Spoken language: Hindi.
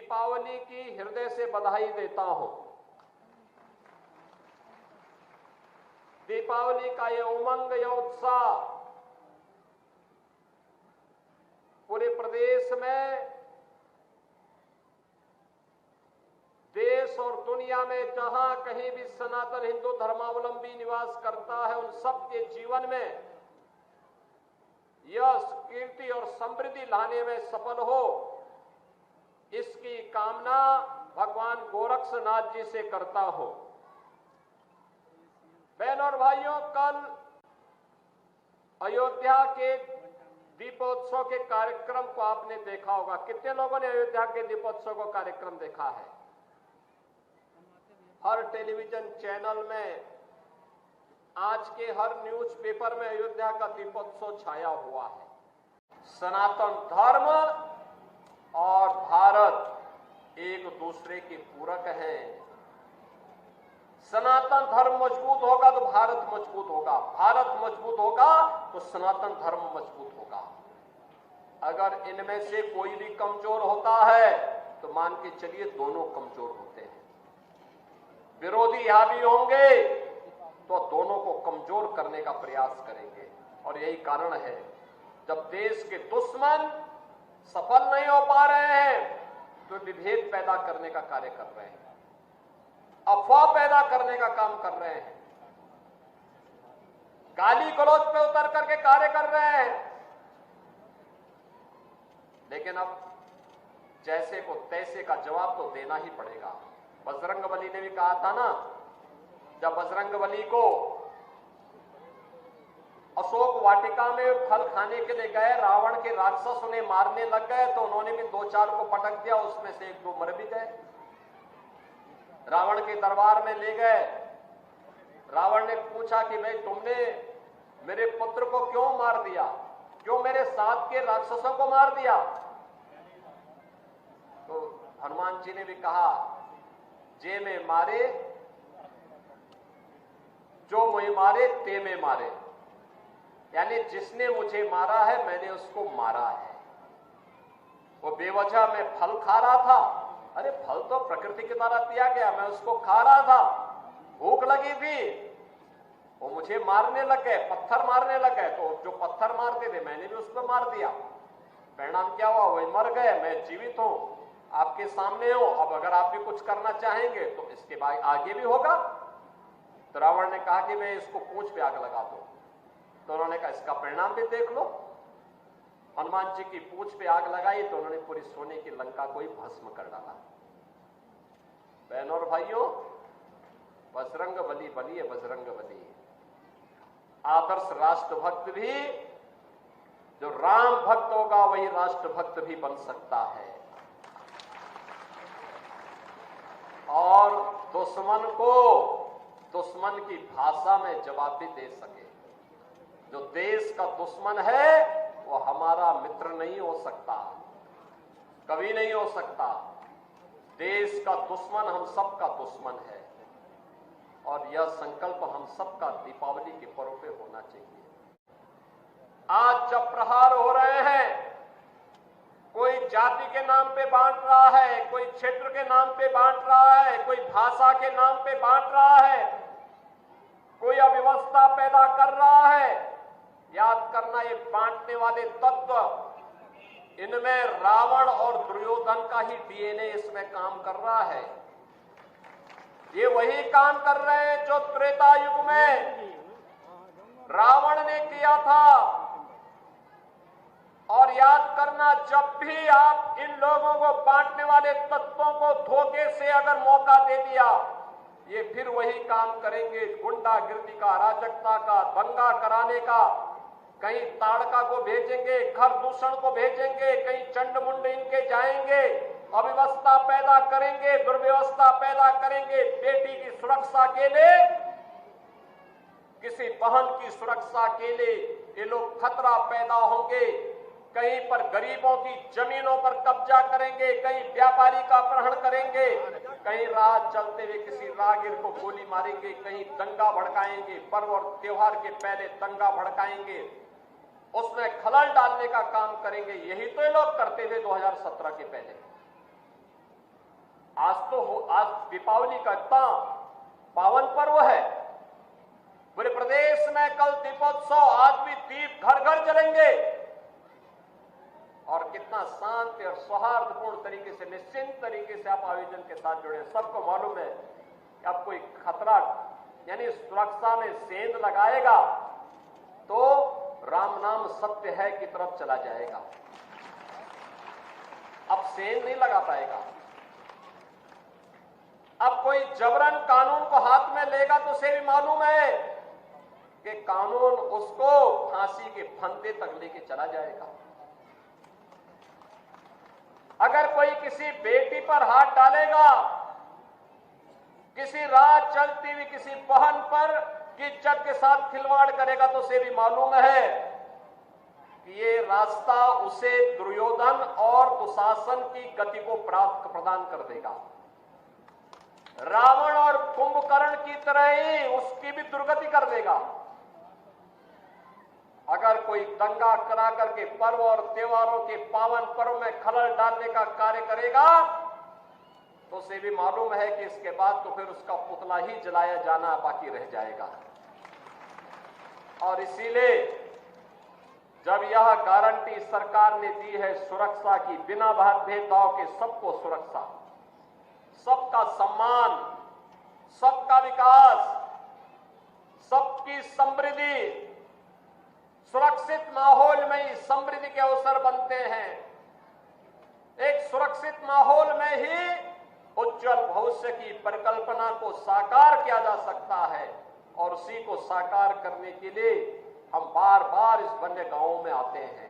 दीपावली की हृदय से बधाई देता हूं। दीपावली का ये उमंग, ये उत्साह पूरे प्रदेश में, देश और दुनिया में जहां कहीं भी सनातन हिंदू धर्मावलंबी निवास करता है, उन सब के जीवन में यश, कीर्ति और समृद्धि लाने में सफल हो, इसकी कामना भगवान गोरक्षनाथ जी से करता हूं। बहनों और भाइयों, कल अयोध्या के दीपोत्सव के कार्यक्रम को आपने देखा होगा। कितने लोगों ने अयोध्या के दीपोत्सव का कार्यक्रम देखा है? हर टेलीविजन चैनल में, आज के हर न्यूज़पेपर में अयोध्या का दीपोत्सव छाया हुआ है। सनातन धर्म और भारत एक दूसरे के पूरक हैं। सनातन धर्म मजबूत होगा तो भारत मजबूत होगा, भारत मजबूत होगा तो सनातन धर्म मजबूत होगा। अगर इनमें से कोई भी कमजोर होता है तो मान के चलिए दोनों कमजोर होते हैं। विरोधी हावी होंगे तो दोनों को कमजोर करने का प्रयास करेंगे। और यही कारण है जब देश के दुश्मन सफल नहीं हो पा रहे हैं तो विभेद पैदा करने का कार्य कर रहे हैं, अफवाह पैदा करने का काम कर रहे हैं, गाली गलौज पे उतर करके कार्य कर रहे हैं। लेकिन अब जैसे को तैसे का जवाब तो देना ही पड़ेगा। बजरंगबली ने भी कहा था ना, जब बजरंगबली को अशोक वाटिका में फल खाने के लिए गए, रावण के राक्षस उन्हें मारने लग गए तो उन्होंने भी 2-4 को पटक दिया, उसमें से 1-2 मर भी गए। रावण के दरबार में ले गए, रावण ने पूछा कि भाई तुमने मेरे पुत्र को क्यों मार दिया, क्यों मेरे साथ के राक्षसों को मार दिया? तो हनुमान जी ने भी कहा, जे में मारे जो मुझे मारे ते में मारे, यानी जिसने मुझे मारा है मैंने उसको मारा है। वो बेवजह मैं फल खा रहा था, अरे फल तो प्रकृति के द्वारा दिया गया, मैं उसको खा रहा था, भूख लगी थी, वो मुझे मारने लग गए, पत्थर मारने लग गए, तो जो पत्थर मारते थे मैंने भी उसको मार दिया। परिणाम क्या हुआ? वही मर गए, मैं जीवित हूं, आपके सामने हूं। अब अगर आप भी कुछ करना चाहेंगे तो इसके बाद आगे भी होगा। तो रावण ने कहा कि मैं इसको पूंछ पे आग लगा दूं। तो उन्होंने कहा इसका परिणाम भी देख लो। हनुमान जी की पूंछ पे आग लगाई तो उन्होंने पूरी सोने की लंका को ही भस्म कर डाला। बहनों और भाइयों, बजरंगबली बलिए बजरंगबली। आदर्श राष्ट्रभक्त भी, जो राम भक्त होगा वही राष्ट्रभक्त भी बन सकता है और दुश्मन को दुश्मन की भाषा में जवाब भी दे सके। जो देश का दुश्मन है वो हमारा मित्र नहीं हो सकता, कभी नहीं हो सकता। देश का दुश्मन हम सबका दुश्मन है और यह संकल्प हम सबका दीपावली के पर्व पे होना चाहिए। आज जब प्रहार हो रहे हैं, कोई जाति के नाम पे बांट रहा है, कोई क्षेत्र के नाम पे बांट रहा है, कोई भाषा के नाम पे बांट रहा है, कोई अव्यवस्था पैदा कर रहा है, याद करना ये बांटने वाले तत्व, इनमें रावण और दुर्योधन का ही डीएनए इसमें काम कर रहा है। ये वही काम कर रहे हैं जो त्रेता युग में रावण ने किया था। और याद करना, जब भी आप इन लोगों को बांटने वाले तत्वों को धोखे से अगर मौका दे दिया, ये फिर वही काम करेंगे, गुंडागिर्दी का, अराजकता का, दंगा कराने का। कहीं ताड़का को भेजेंगे, घर दूषण को भेजेंगे, कहीं चंड-मुंड इनके जाएंगे, अव्यवस्था पैदा करेंगे, दुर्व्यवस्था पैदा करेंगे। बेटी की सुरक्षा के लिए, किसी बहन की सुरक्षा के लिए ये लोग खतरा पैदा होंगे। कहीं पर गरीबों की जमीनों पर कब्जा करेंगे, कहीं व्यापारी का अपहरण करेंगे, कहीं राह चलते हुए किसी राहगीर को गोली मारेंगे, कहीं दंगा भड़काएंगे, पर्व और त्योहार के पहले दंगा भड़काएंगे, उसमें खलल डालने का काम करेंगे। यही तो ये लोग करते थे 2017 के पहले। आज दीपावली का इतना पावन पर्व है। पूरे प्रदेश में कल दीपोत्सव, आज भी दीप घर घर जलेंगे और कितना शांति और सौहार्दपूर्ण तरीके से, निश्चिंत तरीके से आप आयोजन के साथ जुड़े। सबको मालूम है कि अब कोई खतरा यानी सुरक्षा में सेंध लगाएगा तो राम नाम सत्य है की तरफ चला जाएगा। अब सेंध नहीं लगा पाएगा। अब कोई जबरन कानून को हाथ में लेगा तो उसे भी मालूम है कि कानून उसको फांसी के फंदे तक लेके चला जाएगा। अगर कोई किसी बेटी पर हाथ डालेगा, किसी राह चलती हुई किसी बहन पर की इज्जत के साथ खिलवाड़ करेगा तो उसे भी मालूम है कि ये रास्ता उसे दुर्योधन और दुशासन की गति को प्रदान कर देगा। रावण और कुंभकर्ण की तरह ही उसकी भी दुर्गति कर देगा। अगर कोई दंगा करा करके पर्व और त्योहारों के पावन पर्व में खलल डालने का कार्य करेगा तो उसे भी मालूम है कि इसके बाद तो फिर उसका पुतला ही जलाया जाना बाकी रह जाएगा। और इसीलिए जब यह गारंटी सरकार ने दी है सुरक्षा की, बिना भेदभाव के सबको सुरक्षा, सबका सम्मान, सबका विकास, सबकी समृद्धि, सुरक्षित माहौल में ही समृद्धि के अवसर बनते हैं। एक सुरक्षित माहौल में ही उज्जवल भविष्य की परिकल्पना को साकार किया जा सकता है और उसी को साकार करने के लिए हम बार बार इस वन्य गांवों में आते हैं।